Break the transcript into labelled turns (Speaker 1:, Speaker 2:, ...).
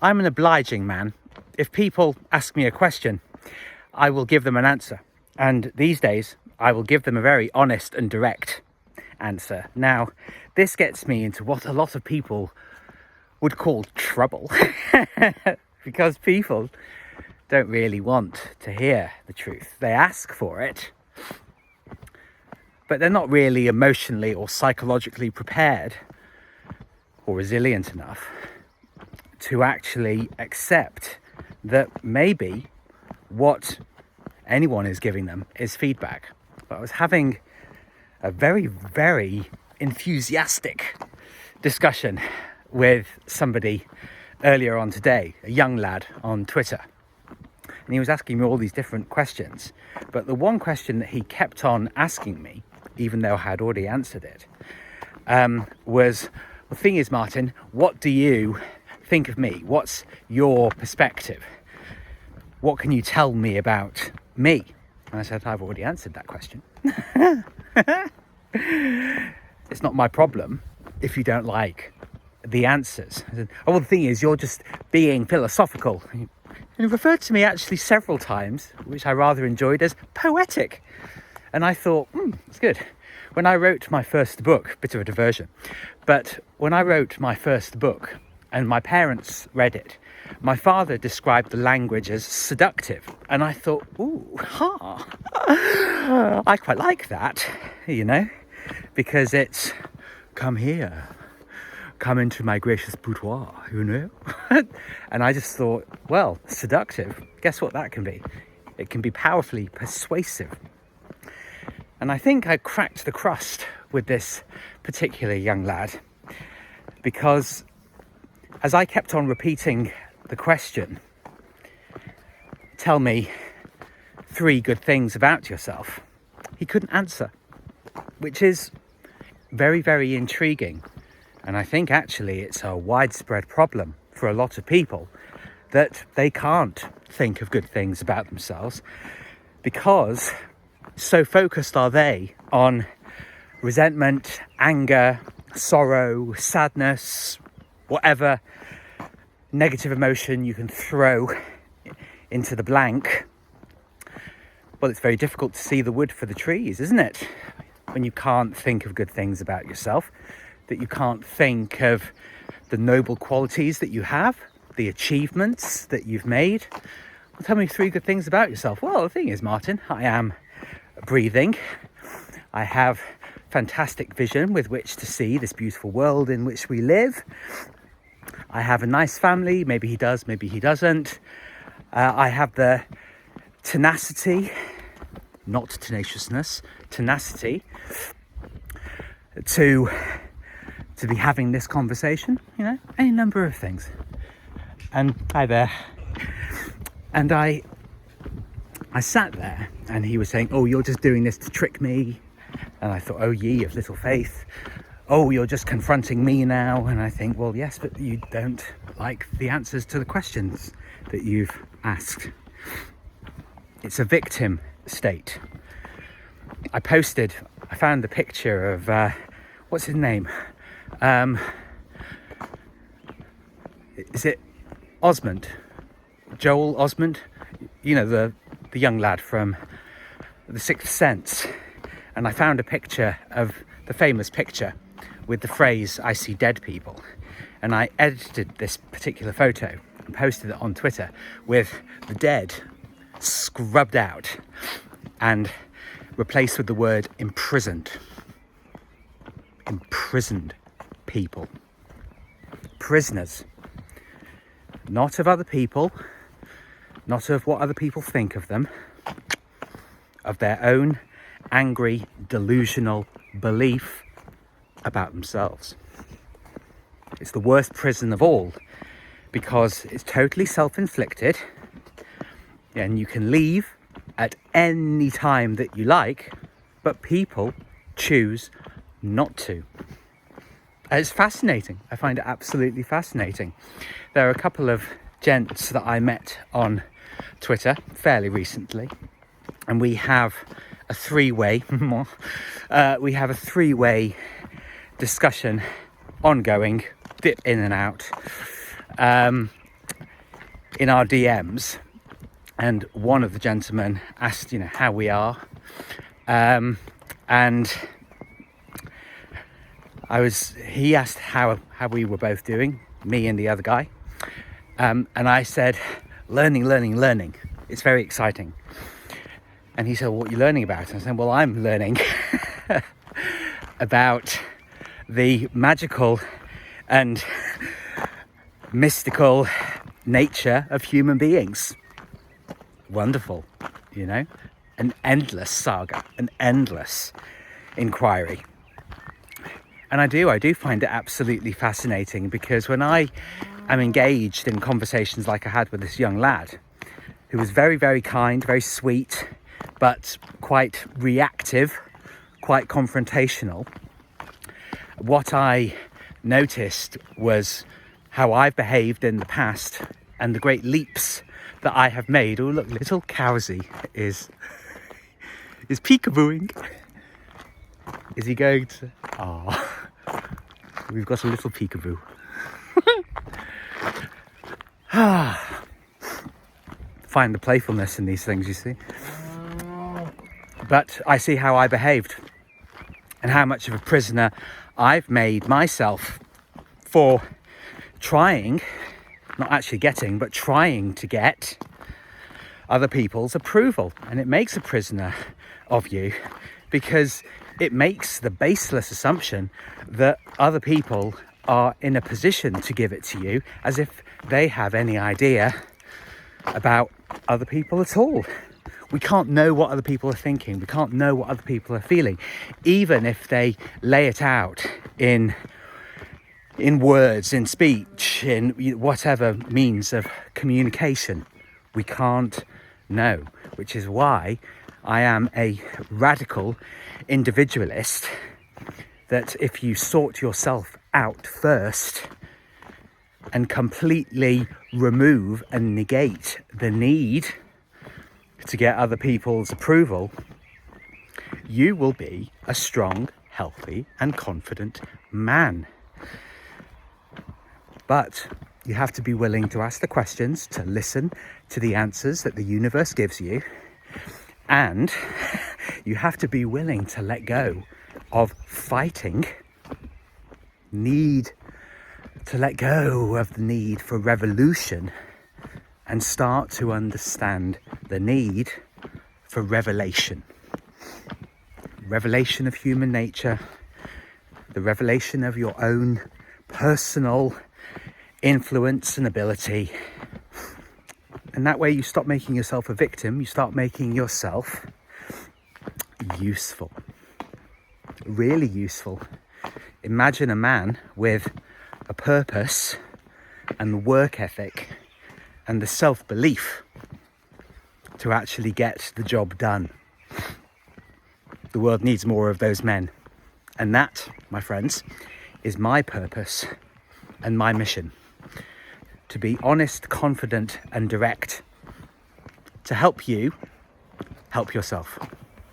Speaker 1: I'm an obliging man. If people ask me a question, I will give them an answer. And these days, I will give them a very honest and direct answer. Now, this gets me into what a lot of people would call trouble because people don't really want to hear the truth. They ask for it, but they're not really emotionally or psychologically prepared or resilient enough to actually accept that maybe what anyone is giving them is feedback. But I was having a very, very enthusiastic discussion with somebody earlier on today, a young lad on Twitter. And he was asking me all these different questions. But the one question that he kept on asking me, even though I had already answered it, was, well, the thing is, Martin, what do you think of me? What's your perspective? What can you tell me about me? And I said, I've already answered that question. It's not my problem if you don't like the answers. I said, oh, well, the thing is, you're just being philosophical. And he referred to me actually several times, which I rather enjoyed, as poetic. And I thought, that's good. When I wrote my first book, bit of a diversion, but when I wrote my first book and my parents read it, my father described the language as seductive. And I thought, I quite like that, because it's, come here, come into my gracious boudoir, And I just thought, well, seductive, guess what that can be? It can be powerfully persuasive. And I think I cracked the crust with this particular young lad, because as I kept on repeating the question, tell me 3 good things about yourself, he couldn't answer, which is very, very intriguing. And I think actually it's a widespread problem for a lot of people that they can't think of good things about themselves, because so focused are they on resentment, anger, sorrow, sadness, whatever negative emotion you can throw into the blank. Well, it's very difficult to see the wood for the trees, isn't it? When you can't think of good things about yourself, that you can't think of the noble qualities that you have, the achievements that you've made. Well, tell me 3 good things about yourself. Well, the thing is, Martin, I am breathing. I have fantastic vision with which to see this beautiful world in which we live. I have a nice family. Maybe he does, maybe he doesn't. I have the tenacity, not tenaciousness, tenacity to be having this conversation, any number of things. And hi there. And I sat there and he was saying, oh, you're just doing this to trick me. And I thought, oh, ye of little faith. Oh, you're just confronting me now. And I think, well, yes, but you don't like the answers to the questions that you've asked. It's a victim state. I found the picture of, what's his name? Is it Osmond? Joel Osmond? The young lad from The Sixth Sense. And I found a picture of the famous picture with the phrase, I see dead people. And I edited this particular photo and posted it on Twitter with the dead scrubbed out and replaced with the word imprisoned. Imprisoned people. Prisoners. Not of other people, not of what other people think of them, of their own angry, delusional belief about themselves. It's the worst prison of all, because it's totally self-inflicted, and you can leave at any time that you like, but people choose not to. And it's fascinating. I find it absolutely fascinating. There are a couple of gents that I met on Twitter fairly recently, and we have a three-way discussion ongoing, dip in and out, in our DMs, and one of the gentlemen asked, you know, how we are, and he asked how we were both doing, me and the other guy, and I said, learning. It's very exciting. And he said, what are you learning about? And I said, well, I'm learning about the magical and mystical nature of human beings. Wonderful, you know, an endless saga, an endless inquiry. And I do find it absolutely fascinating, because when I am engaged in conversations like I had with this young lad, who was very, very kind, very sweet, but quite reactive, quite confrontational, what I noticed was how I've behaved in the past and the great leaps that I have made. Oh, look, little 𝐓𝐰𝐢𝐭𝐭𝐞𝐫 is peekabooing. Is he going to? Oh, we've got a little peekaboo. Find the playfulness in these things, you see. But I see how I behaved and how much of a prisoner I've made myself for trying, not actually getting, but trying to get other people's approval. And it makes a prisoner of you, because it makes the baseless assumption that other people are in a position to give it to you, as if they have any idea about other people at all. We can't know what other people are thinking. We can't know what other people are feeling, even if they lay it out in words, in speech, in whatever means of communication. We can't know, which is why I am a radical individualist, that if you sort yourself out first and completely remove and negate the need to get other people's approval, you will be a strong, healthy, and confident man. But you have to be willing to ask the questions, to listen to the answers that the universe gives you, and you have to be willing to let go of fighting, need to let go of the need for revolution, and start to understand the need for revelation. Revelation of human nature, the revelation of your own personal influence and ability. And that way you stop making yourself a victim, you start making yourself useful. Really useful. Imagine a man with a purpose and the work ethic and the self-belief to actually get the job done. The world needs more of those men. And that, my friends, is my purpose and my mission. To be honest, confident, and direct. To help you help yourself.